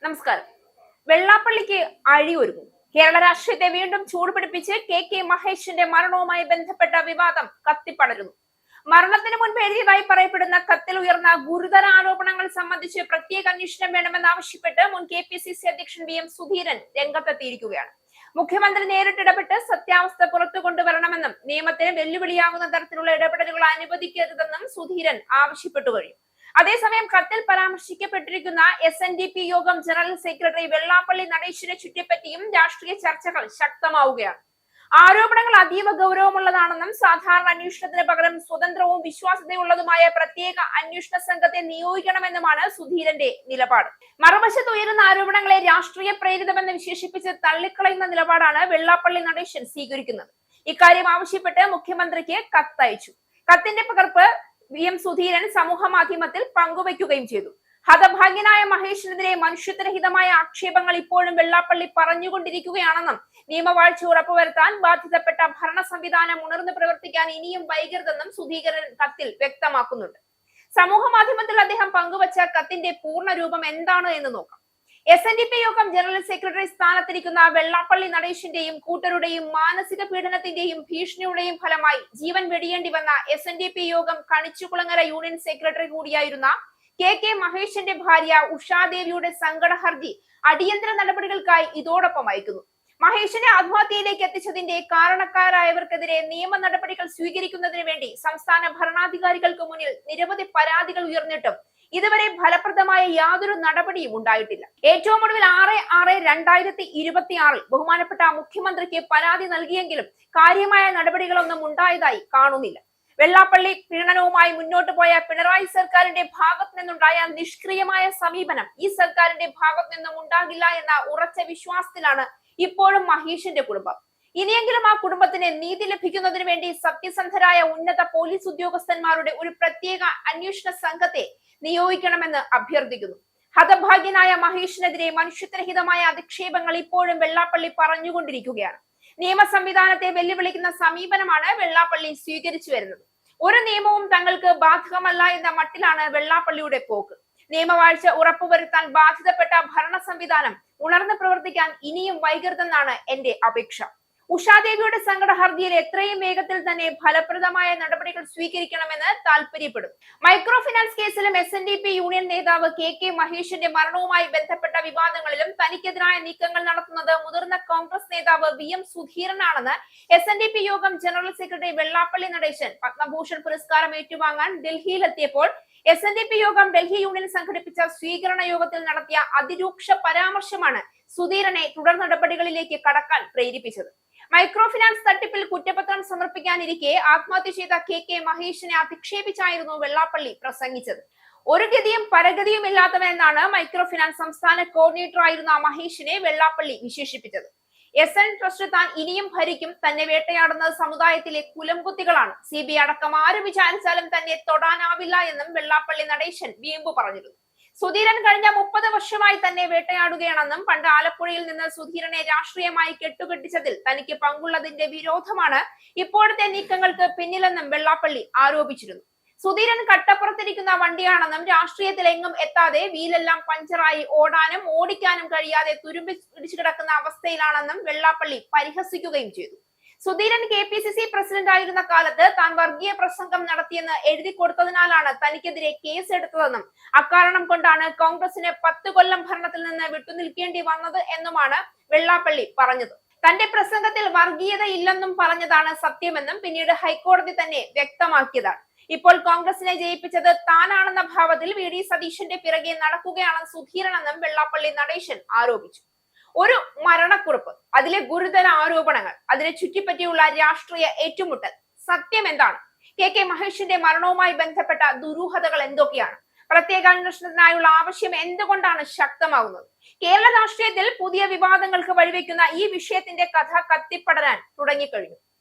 നമസ്കാരം. വെള്ളാപ്പള്ളിക്ക് അഴിയൊരുങ്ങും. കേരള രാഷ്ട്രീയത്തെ വീണ്ടും ചൂടുപിടിപ്പിച്ച് കെ മഹേഷിന്റെ മരണവുമായി ബന്ധപ്പെട്ട വിവാദം കത്തിപ്പടരുന്നു. മരണത്തിന് മുൻപ് എഴുതിയതായി പറയപ്പെടുന്ന കത്തിൽ ഉയർന്ന ഗുരുതര ആരോപണങ്ങൾ സംബന്ധിച്ച് പ്രത്യേക അന്വേഷണം വേണമെന്നാവശ്യപ്പെട്ട് മുൻ KPCC അധ്യക്ഷൻ VM സുധീരൻ രംഗത്തെത്തിയിരിക്കുകയാണ്. മുഖ്യമന്ത്രി നേരിട്ടിടപെട്ട് സത്യാവസ്ഥ പുറത്തു കൊണ്ടുവരണമെന്നും നിയമത്തിന് വെല്ലുവിളിയാകുന്ന തരത്തിലുള്ള ഇടപെടലുകൾ അനുവദിക്കരുതെന്നും സുധീരൻ ആവശ്യപ്പെട്ടു കഴിഞ്ഞു. അതേസമയം കത്തിൽ പരാമർശിക്കപ്പെട്ടിരിക്കുന്ന SNDP യോഗം ജനറൽ സെക്രട്ടറി വെള്ളാപ്പള്ളി നടേശനെ ചുറ്റിപ്പറ്റിയും രാഷ്ട്രീയ ചർച്ചകൾ ശക്തമാവുകയാണ്. ആരോപണങ്ങൾ അതീവ ഗൗരവമുള്ളതാണെന്നും സാധാരണ അന്വേഷണത്തിന് പകരം സ്വതന്ത്രവും വിശ്വാസ്യതയുള്ളതുമായ പ്രത്യേക അന്വേഷണ സംഘത്തെ നിയോഗിക്കണമെന്നുമാണ് സുധീരന്റെ നിലപാട്. മറുവശത്ത് ഉയരുന്ന ആരോപണങ്ങളെ രാഷ്ട്രീയ പ്രേരിതമെന്ന് വിശേഷിപ്പിച്ച് തള്ളിക്കളയുന്ന നിലപാടാണ് വെള്ളാപ്പള്ളി നടേശൻ സ്വീകരിക്കുന്നത്. ഇക്കാര്യം ആവശ്യപ്പെട്ട് മുഖ്യമന്ത്രിക്ക് കത്തയച്ചു. കത്തിന്റെ പകർപ്പ് VM സുധീരൻ സമൂഹ മാധ്യമത്തിൽ പങ്കുവയ്ക്കുകയും ചെയ്തു. ഹതഭാഗ്യനായ മഹേഷിനെതിരെ മനുഷ്യത്വരഹിതമായ ആക്ഷേപങ്ങൾ ഇപ്പോഴും വെള്ളാപ്പള്ളി പറഞ്ഞുകൊണ്ടിരിക്കുകയാണെന്നും നിയമവാഴ്ച ഉറപ്പുവരുത്താൻ ബാധ്യതപ്പെട്ട ഭരണ സംവിധാനം ഉണർന്നു പ്രവർത്തിക്കാൻ ഇനിയും വൈകരുതെന്നും സുധീരൻ കത്തിൽ വ്യക്തമാക്കുന്നുണ്ട്. സമൂഹ മാധ്യമത്തിൽ അദ്ദേഹം പങ്കുവച്ച കത്തിന്റെ പൂർണ്ണ രൂപം എന്താണ് എന്ന് നോക്കാം. SNDP യോഗം ജനറൽ സെക്രട്ടറി സ്ഥാനത്തിരിക്കുന്ന വെള്ളാപ്പള്ളി നടേശന്റെയും കൂട്ടരുടെയും മാനസിക പീഡനത്തിന്റെയും ഭീഷണിയുടെയും ഫലമായി ജീവൻ വെടിയേണ്ടി വന്ന SNDP യോഗം കണിച്ചുകുളങ്ങര യൂണിയൻ സെക്രട്ടറി കൂടിയായിരുന്ന കെ മഹേഷിന്റെ ഭാര്യ ഉഷാദേവിയുടെ സങ്കട ഹർജി അടിയന്തര നടപടികൾക്കായി ഇതോടൊപ്പം അയക്കുന്നു. മഹേഷിനെ ആത്മഹത്യയിലേക്ക് എത്തിച്ചതിന്റെ കാരണക്കാരായവർക്കെതിരെ നിയമ നടപടികൾ സ്വീകരിക്കുന്നതിന് വേണ്ടി സംസ്ഥാന ഭരണാധികാരികൾക്ക് മുന്നിൽ നിരവധി പരാതികൾ ഉയർന്നിട്ടും ഇതുവരെ ഫലപ്രദമായ യാതൊരു നടപടിയും ഉണ്ടായിട്ടില്ല. ഏറ്റവും ഒടുവിൽ 6/6/2026 ബഹുമാനപ്പെട്ട മുഖ്യമന്ത്രിക്ക് പരാതി നൽകിയെങ്കിലും കാര്യമായ നടപടികളൊന്നും ഉണ്ടായതായി കാണുന്നില്ല. വെള്ളാപ്പള്ളി പീഡനവുമായി മുന്നോട്ട് പോയ പിണറായി സർക്കാരിന്റെ ഭാഗത്തു നിന്നുണ്ടായ നിഷ്ക്രിയമായ സമീപനം ഈ സർക്കാരിന്റെ ഭാഗത്തു നിന്നും ഉണ്ടാകില്ല എന്ന ഉറച്ച വിശ്വാസത്തിലാണ് ഇപ്പോഴും മഹേഷിന്റെ കുടുംബം. ഇനിയെങ്കിലും ആ കുടുംബത്തിന് നീതി ലഭിക്കുന്നതിന് വേണ്ടി സത്യസന്ധരായ ഉന്നത പോലീസ് ഉദ്യോഗസ്ഥന്മാരുടെ ഒരു പ്രത്യേക അന്വേഷണ സംഘത്തെ നിയോഗിക്കണമെന്ന് അഭ്യർത്ഥിക്കുന്നു. ഹതഭാഗ്യനായ മഹേഷിനെതിരെ മനുഷ്യത്വരഹിതമായ അധിക്ഷേപങ്ങൾ ഇപ്പോഴും വെള്ളാപ്പള്ളി പറഞ്ഞുകൊണ്ടിരിക്കുകയാണ്. നിയമ സംവിധാനത്തെ വെല്ലുവിളിക്കുന്ന സമീപനമാണ് വെള്ളാപ്പള്ളി സ്വീകരിച്ചു വരുന്നത്. ഒരു നിയമവും തങ്ങൾക്ക് ബാധകമല്ല എന്ന മട്ടിലാണ് വെള്ളാപ്പള്ളിയുടെ പോക്ക്. നിയമവാഴ്ച ഉറപ്പുവരുത്താൻ ബാധ്യതപ്പെട്ട ഭരണ സംവിധാനം ഉണർന്ന് പ്രവർത്തിക്കാൻ ഇനിയും വൈകരുതെന്നാണ് എന്റെ അപേക്ഷ. ഉഷാദേവിയുടെ സങ്കട ഹർജിയിൽ എത്രയും വേഗത്തിൽ തന്നെ ഫലപ്രദമായ നടപടികൾ സ്വീകരിക്കണമെന്ന് താല്പര്യപ്പെടും. മൈക്രോ ഫിനാൻസ് കേസിലും SNDP യൂണിയൻ നേതാവ് കെ മഹേഷിന്റെ മരണവുമായി ബന്ധപ്പെട്ട വിവാദങ്ങളിലും തനിക്കെതിരായ നീക്കങ്ങൾ നടത്തുന്നത് മുതിർന്ന കോൺഗ്രസ് നേതാവ് VM സുധീരനാണെന്ന് SNDP യോഗം ജനറൽ സെക്രട്ടറി വെള്ളാപ്പള്ളി നടേശൻ പത്മഭൂഷൺ പുരസ്കാരം ഏറ്റുവാങ്ങാൻ ഡൽഹിയിലെത്തിയപ്പോൾ SNDP യോഗം ഡൽഹി യൂണിയൻ സംഘടിപ്പിച്ച സ്വീകരണ യോഗത്തിൽ നടത്തിയ അതിരൂക്ഷ പരാമർശമാണ് സുധീരനെ തുടർ നടപടികളിലേക്ക് കടക്കാൻ പ്രേരിപ്പിച്ചത്. മൈക്രോ ഫിനാൻസ് തട്ടിപ്പിൽ കുറ്റപത്രം സമർപ്പിക്കാനിരിക്കെ ആത്മഹത്യ ചെയ്ത കെ മഹേഷിനെ അധിക്ഷേപിച്ചായിരുന്നു വെള്ളാപ്പള്ളി പ്രസംഗിച്ചത്. ഒരു ഗതിയും പരഗതിയും ഇല്ലാത്തവനെന്നാണ് മൈക്രോ ഫിനാൻസ് സംസ്ഥാന കോർഡിനേറ്റർ ആയിരുന്ന മഹേഷിനെ വെള്ളാപ്പള്ളി വിശേഷിപ്പിച്ചത്. SN ട്രസ്റ്റ് താൻ ഇനിയും ഭരിക്കും, തന്നെ വേട്ടയാടുന്നത് സമുദായത്തിലെ കുലംകുത്തികളാണ്, CBI അടക്കം ആര് വിചാരിച്ചാലും തന്നെ തൊടാനാവില്ല എന്നും വെള്ളാപ്പള്ളി നടേശൻ വീമ്പു പറഞ്ഞിരുന്നു. സുധീരൻ കഴിഞ്ഞ 30 വർഷമായി തന്നെ വേട്ടയാടുകയാണെന്നും പണ്ട് ആലപ്പുഴയിൽ നിന്ന് സുധീരനെ രാഷ്ട്രീയമായി കെട്ടുകെട്ടിച്ചതിൽ തനിക്ക് പങ്കുള്ളതിന്റെ വിരോധമാണ് ഇപ്പോഴത്തെ നീക്കങ്ങൾക്ക് പിന്നിലെന്നും വെള്ളാപ്പള്ളി ആരോപിച്ചിരുന്നു. സുധീരൻ കട്ടപ്പുറത്തിരിക്കുന്ന വണ്ടിയാണെന്നും രാഷ്ട്രീയത്തിൽ എങ്ങും എത്താതെ വീലെല്ലാം പഞ്ചറായി ഓടാനും ഓടിക്കാനും കഴിയാതെ തുരുമ്പി പിടിച്ചു കിടക്കുന്ന അവസ്ഥയിലാണെന്നും വെള്ളാപ്പള്ളി പരിഹസിക്കുകയും ചെയ്തു. സുധീരൻ KPCC പ്രസിഡന്റ് ആയിരുന്ന കാലത്ത് താൻ വർഗീയ പ്രസംഗം നടത്തിയെന്ന് എഴുതി കൊടുത്തതിനാലാണ് തനിക്കെതിരെ കേസ് എടുത്തതെന്നും അക്കാരണം കൊണ്ടാണ് കോൺഗ്രസിന് 10 കൊല്ലം ഭരണത്തിൽ നിന്ന് വിട്ടുനിൽക്കേണ്ടി വന്നത് എന്നുമാണ് വെള്ളാപ്പള്ളി പറഞ്ഞത്. തന്റെ പ്രസംഗത്തിൽ വർഗീയത ഇല്ലെന്നും പറഞ്ഞതാണ് സത്യമെന്നും പിന്നീട് ഹൈക്കോടതി തന്നെ വ്യക്തമാക്കിയതാണ്. ഇപ്പോൾ കോൺഗ്രസിനെ ജയിപ്പിച്ചത് താനാണെന്ന ഭാവത്തിൽ VD സതീശന്റെ പിറകെ നടക്കുകയാണ് സുധീരനെന്നും വെള്ളാപ്പള്ളി നടേശൻ ആരോപിച്ചു. ഒരു മരണക്കുറിപ്പ്, അതിലെ ഗുരുതര ആരോപണങ്ങൾ, അതിനെ ചുറ്റിപ്പറ്റിയുള്ള രാഷ്ട്രീയ ഏറ്റുമുട്ടൽ, സത്യം എന്താണ്? കെ മഹേഷിന്റെ മരണവുമായി ബന്ധപ്പെട്ട ദുരൂഹതകൾ എന്തൊക്കെയാണ്? പ്രത്യേക അന്വേഷണത്തിനായുള്ള ആവശ്യം എന്തുകൊണ്ടാണ് ശക്തമാകുന്നത്? കേരള രാഷ്ട്രീയത്തിൽ പുതിയ വിവാദങ്ങൾക്ക് വഴിവെക്കുന്ന ഈ വിഷയത്തിന്റെ കഥ കത്തിപ്പടരാൻ തുടങ്ങിക്കഴിഞ്ഞു.